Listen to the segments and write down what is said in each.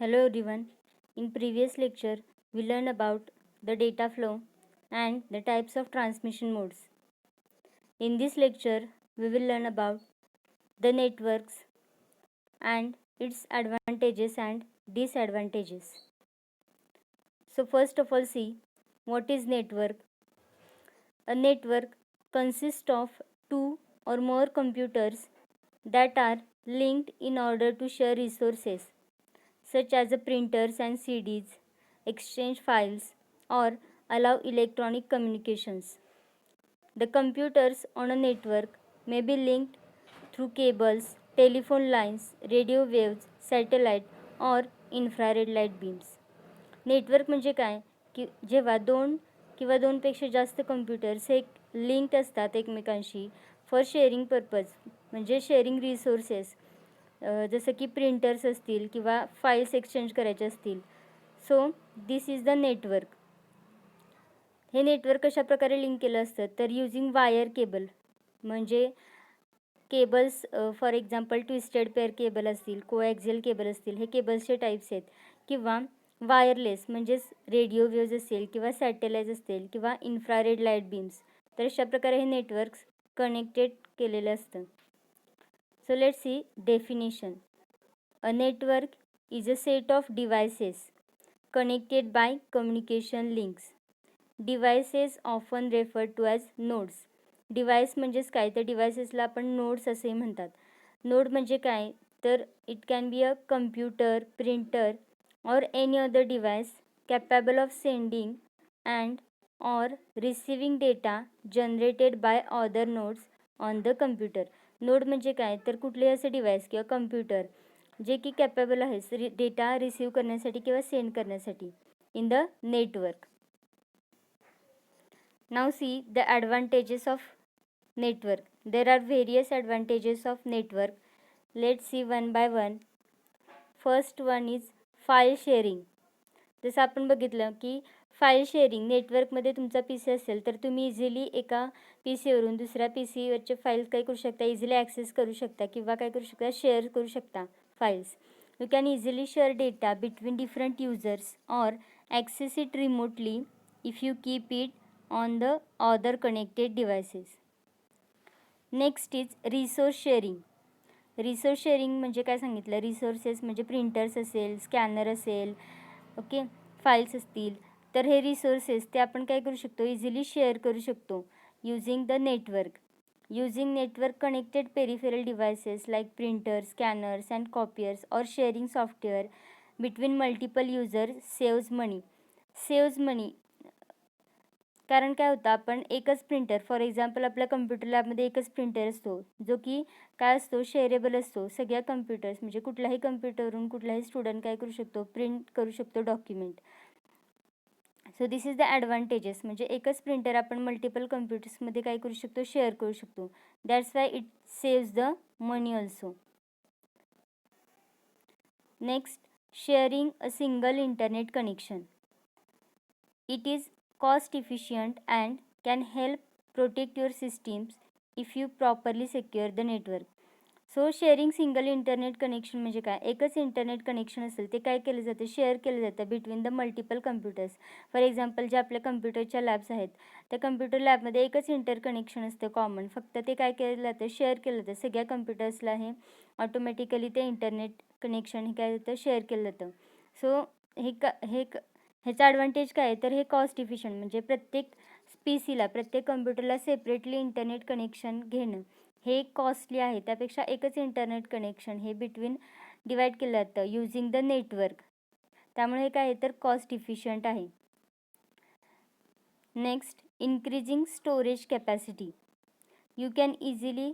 Hello everyone. In previous lecture, we learned about the data flow and the types of transmission modes. In this lecture, we will learn about the networks and its advantages and disadvantages. So first of all, see what is network. A network consists of two or more computers that are linked in order to share resources such as the printers and CDs, exchange files, or allow electronic communications. The computers on a network may be linked through cables, telephone lines, radio waves, satellite or infrared light beams. Network म्हणजे काय की जेव्हा दोन किंवा दोनपेक्षा जास्त computers हे linked असतात एकमेकांशी फॉर शेअरिंग पर्पज म्हणजे शेअरिंग रिसोर्सेस जसं की प्रिंटर्स असतील किंवा फाईल्स एक्सचेंज करायचे असतील. So this is the network. हे नेटवर्क कशा प्रकारे लिंक केलं असतं तर युजिंग वायर केबल म्हणजे cables for example twisted pair cable असतील, कोॲक्झियल केबल असतील, हे केबल्सचे टाईप्स आहेत. किंवा वायरलेस म्हणजेच रेडिओ वेव्ज असेल किंवा सॅटेलाइट असतील किंवा इन्फ्रारेड लाईट बीम्स. तर अशा प्रकारे हे नेटवर्क्स कनेक्टेड केलेलं असतं. So let's see definition. A network is a set of devices connected by communication links. Devices often referred to as nodes. Device म्हणजेच काय तर डिव्हायसेसला आपण नोड्स असे म्हणतात. नोड म्हणजे काय तर it can be a computer, printer or any other device capable of sending and or receiving data generated by other nodes on the computer. Node म्हणजे काय तर कुठलेही असे डिव्हाइस किंवा कम्प्युटर जे की कॅपेबल आहे डेटा रिसीव करण्यासाठी किंवा सेंड करण्यासाठी in the network. Now see the advantages of network. There are various advantages of network. Let's see one by one. First one is file sharing. जसं आपण बघितलं की फाईल शेअरिंग नेटवर्कमध्ये तुमचा पी सी असेल तर तुम्ही इझिली एका पी सीवरून दुसऱ्या पी सीवरचे फाईल्स काय करू शकता, इझिली ॲक्सेस करू शकता किंवा काय करू शकता, शेअर करू शकता files. You can easily share data between different users or access it remotely if you keep it on the other connected devices. Next is resource sharing. Resource sharing म्हणजे काय सांगितलं, रिसोर्सेस म्हणजे प्रिंटर्स असेल, scanner असेल, okay, files असतील तर हे resources ते आपण काय करू शकतो, इझिली शेअर करू शकतो using the network. Using network connected peripheral devices like printer, scanners and copiers और sharing software between multiple user saves money. कारण काय होतं, आपण एकच प्रिंटर फॉर एक्झाम्पल आपल्या कम्प्युटर लॅबमध्ये एकच प्रिंटर असतो जो की काय असतो, शेअरेबल असतो. सगळ्या कम्प्युटर्स म्हणजे कुठल्याही कम्प्युटरवरून कुठलाही स्टुडंट काय करू शकतो, प्रिंट करू शकतो document. So this is the advantages. म्हणजे एकच प्रिंटर आपण मल्टिपल कम्प्युटर्समध्ये काय करू शकतो, शेअर करू शकतो. That's why it saves the money also. Next, sharing a single internet connection. It is cost efficient and can help protect your systems if you properly secure the network. So sharing single internet connection म्हणजे काय, एकच internet connection असेल ते काय केलं जातं, share केलं जातं between the multiple computers. For example जे आपल्या कम्प्युटरच्या लॅब्स आहेत त्या कम्प्युटर लॅबमध्ये एकच इंटर कनेक्शन असतं कॉमन. फक्त ते काय केलं जातं, शेअर केलं जातं सगळ्या कम्प्युटर्सला. हे ऑटोमॅटिकली ते इंटरनेट कनेक्शन हे काय जातं, शेअर केलं जातं. सो ह्याचा ॲडव्हान्टेज काय आहे तर हे कॉस्ट इफिशियंट म्हणजे प्रत्येक पी सीला प्रत्येक कम्प्युटरला सेपरेटली इंटरनेट कनेक्शन घेणं हे कॉस्टली आहे. त्यापेक्षा एकच इंटरनेट कनेक्शन हे बिटवीन डिवाईड केलं जातं यूजिंग द नेटवर्क. त्यामुळे हे काय आहे तर कॉस्ट इफिशियंट आहे. Next, increasing storage capacity. You can easily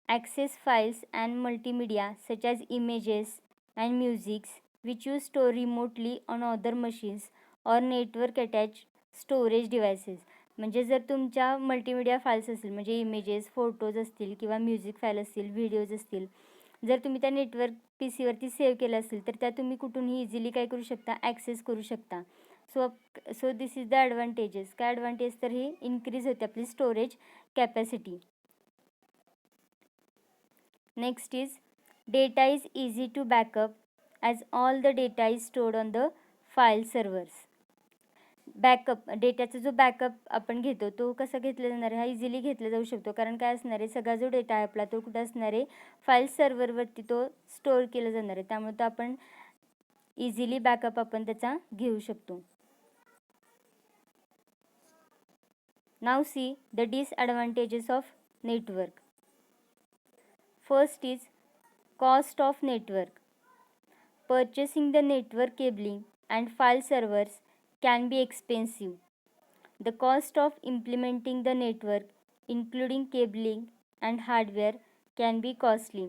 access files and multimedia such as images and musics which you store remotely on other machines और नेटवर्क अटॅच स्टोरेज डिव्हायसेस. म्हणजे जर तुमच्या मल्टीमीडिया फाईल्स असतील म्हणजे images, photos असतील किंवा music file असतील, videos असतील, जर तुम्ही त्या नेटवर्क पी सीवरती सेव्ह केलं असेल तर त्या तुम्ही कुठूनही इझिली काय करू शकता, ॲक्सेस करू शकता. So this is the advantages. काय ॲडव्हान्टेज तर ही इन्क्रीज होते आपली storage capacity. Next is data is easy to backup as all the data is stored on the file servers. Backup, डेटाचा जो बॅकअप आपण घेतो तो कसा घेतला जाणार आहे, हा इझिली घेतला जाऊ शकतो. कारण काय असणार आहे, सगळा जो डेटा आहे आपला तो कुठं असणार आहे, फाईल सर्व्हरवरती तो स्टोअर केला जाणार आहे. त्यामुळे तो आपण इझिली बॅकअप आपण त्याचा घेऊ शकतो. Now see the disadvantages of network. First is cost of network. Purchasing the network cabling and file servers can be expensive. The cost of implementing the network, including cabling and hardware, can be costly.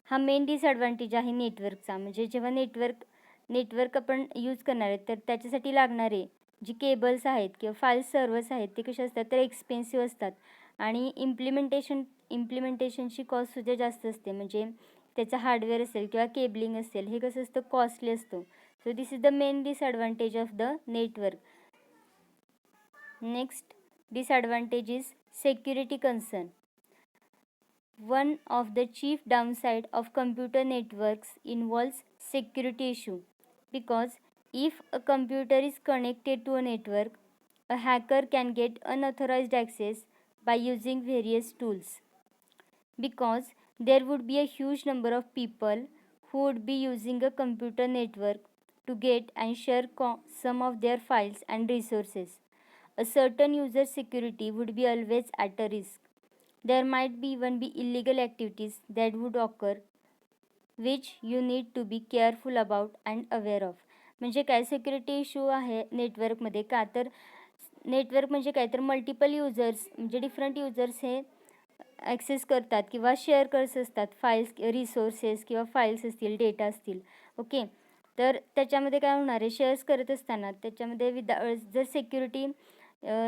हा main disadvantage आहे नेटवर्कचा. म्हणजे जेव्हा network आपण use करणार आहे तर त्याच्यासाठी लागणारे जी केबल्स आहेत किंवा फाईल सर्व्हर्स आहेत ते कसे असतात तर एक्सपेन्सिव्ह असतात आणि इम्प्लिमेंटेशनची कॉस्टसुद्धा जास्त असते. म्हणजे त्याचं हार्डवेअर असेल किंवा केबलिंग असेल हे कसं असतं, कॉस्टली असतं. So this is the main disadvantage of the network. Next disadvantage is security concern. One of the chief downside of computer networks involves security issue, because if a computer is connected to a network, a hacker can get unauthorized access by using various tools. Because there would be a huge number of people who would be using a computer network to get and share some of their files and resources, a certain user security would be always at a risk. There might be even be illegal activities that would occur, which you need to be careful about and aware of. म्हणजे काय, security issue आहे नेटवर्कमध्ये. का तर network म्हणजे काय तर multiple users म्हणजे डिफरंट युजर्स हे ॲक्सेस करतात किंवा शेअर करत असतात फाईल्स, रिसोर्सेस किंवा फाईल्स असतील, डेटा असतील. ओके, तर त्याच्यामध्ये काय होणार आहे, शेअर्स करत असताना त्याच्यामध्ये जर सिक्युरिटी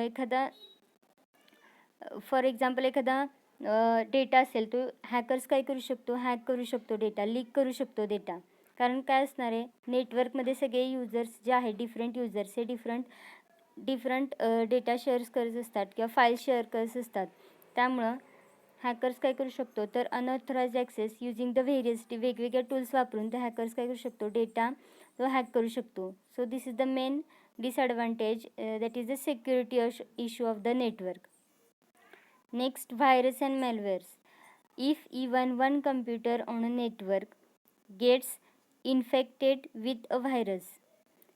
एखादा फॉर एक्झाम्पल एखादा डेटा असेल तो हॅकर्स काय करू शकतो, हॅक करू शकतो डेटा, लीक करू शकतो डेटा. कारण काय असणार आहे, नेटवर्कमध्ये सगळे युजर्स जे आहे डिफरंट युजर्स हे डिफरंट डेटा शेअर्स करत असतात किंवा फाईल शेअर करत असतात. त्यामुळं हॅकर्स काय करू शकतो तर अनऑथराइज्ड ॲक्सेस युजिंग द वेगवेगळ्या टूल्स वापरून ते हॅकर्स काय करू शकतो, डेटा तो हॅक करू शकतो. So this is the main disadvantage, that is the security issue of the network. Next, virus and malwares. If even one computer on a network gets infected with a virus,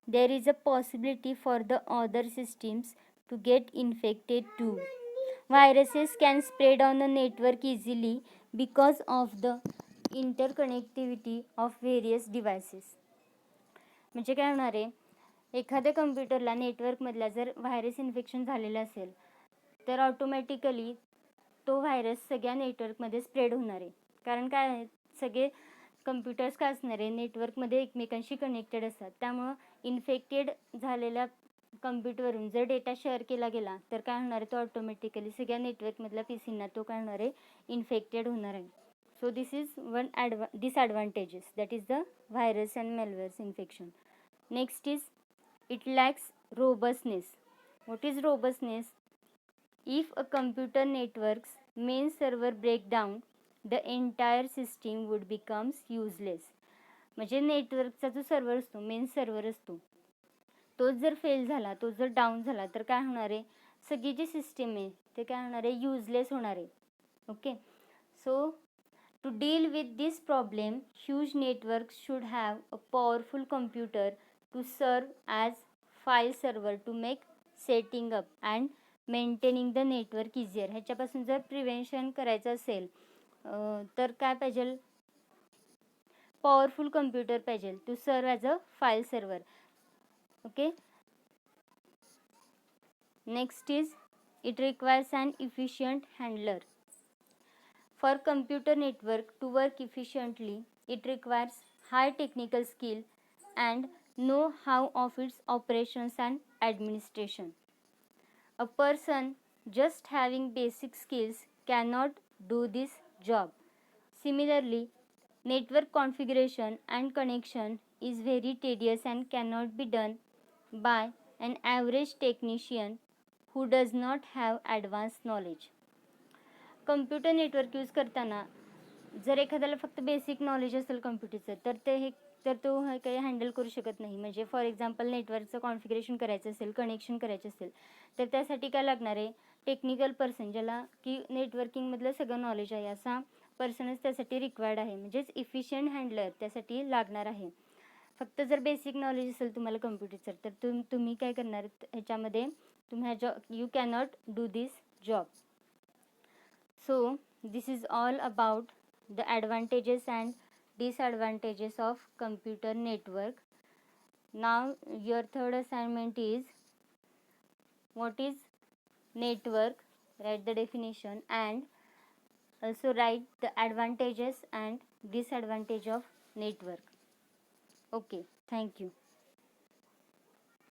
there is a possibility for the other systems to get infected too. Viruses can spread on a network easily because of the interconnectivity of various devices. म्हणजे काय होणार आहे, एखाद्या कम्प्युटरला नेटवर्कमधला जर virus infection झालेलं असेल तर ऑटोमॅटिकली तो व्हायरस सगळ्या नेटवर्कमध्ये स्प्रेड होणार आहे. कारण काय आहे, सगळे कम्प्युटर्स काय असणार आहे, नेटवर्कमध्ये एकमेकांशी कनेक्टेड असतात. त्यामुळं इन्फेक्टेड झालेल्या कम्प्युटरवरून जर डेटा शेअर केला गेला तर काय होणार आहे, तो ऑटोमॅटिकली सगळ्या नेटवर्कमधल्या पीसींना तो काय होणार आहे, इन्फेक्टेड होणार आहे. So this is one disadvantages, that is the virus and malwares infection. Next is it lacks robustness. What is robustness? If a computer network's main server break down, the entire system would becomes useless. म्हणजे नेटवर्कचा जो server असतो, main server असतो, तो जर fail झाला, तो जर डाऊन झाला तर काय होणार आहे, सगळी जी सिस्टीम आहे ते काय होणार आहे, युजलेस होणार आहे. Okay, so to deal with this problem, huge network should have a powerful computer to serve as file server to make setting up and maintaining the network easier. ह्याच्यापासून जर प्रिव्हेन्शन करायचं असेल तर काय पाहिजे, पॉवरफुल कम्प्युटर पाहिजे to serve as a file server. Okay, next is it requires an efficient handler. For computer network to work efficiently it requires high technical skill and know-how of its operations and administration. A person just having basic skills cannot do this job. Similarly, network configuration and connection is very tedious and cannot be done by an average technician who does not have advanced knowledge. Computer network use करताना जर एखाद्याला फक्त basic knowledge असेल कम्प्युटरचं तर ते हे तर तो काही हँडल करू शकत नाही. म्हणजे फॉर एक्झाम्पल नेटवर्कचं कॉन्फिगरेशन करायचं असेल, कनेक्शन करायचं असेल, तर त्यासाठी काय लागणार आहे, टेक्निकल पर्सन, ज्याला की नेटवर्किंगमधलं सगळं नॉलेज आहे असा पर्सनच त्यासाठी रिक्वायर्ड आहे. म्हणजेच इफिशियंट हँडलर त्यासाठी लागणार आहे. फक्त जर बेसिक नॉलेज असेल तुम्हाला कम्प्युटरचं, तर तुम्ही काय करणार ह्याच्यामध्ये, तुम्ही you cannot do this job. So this is all about the advantages and disadvantages of computer network. Now your third assignment is, what is network, write the definition and also write the advantages and disadvantage of network. Okay, thank you.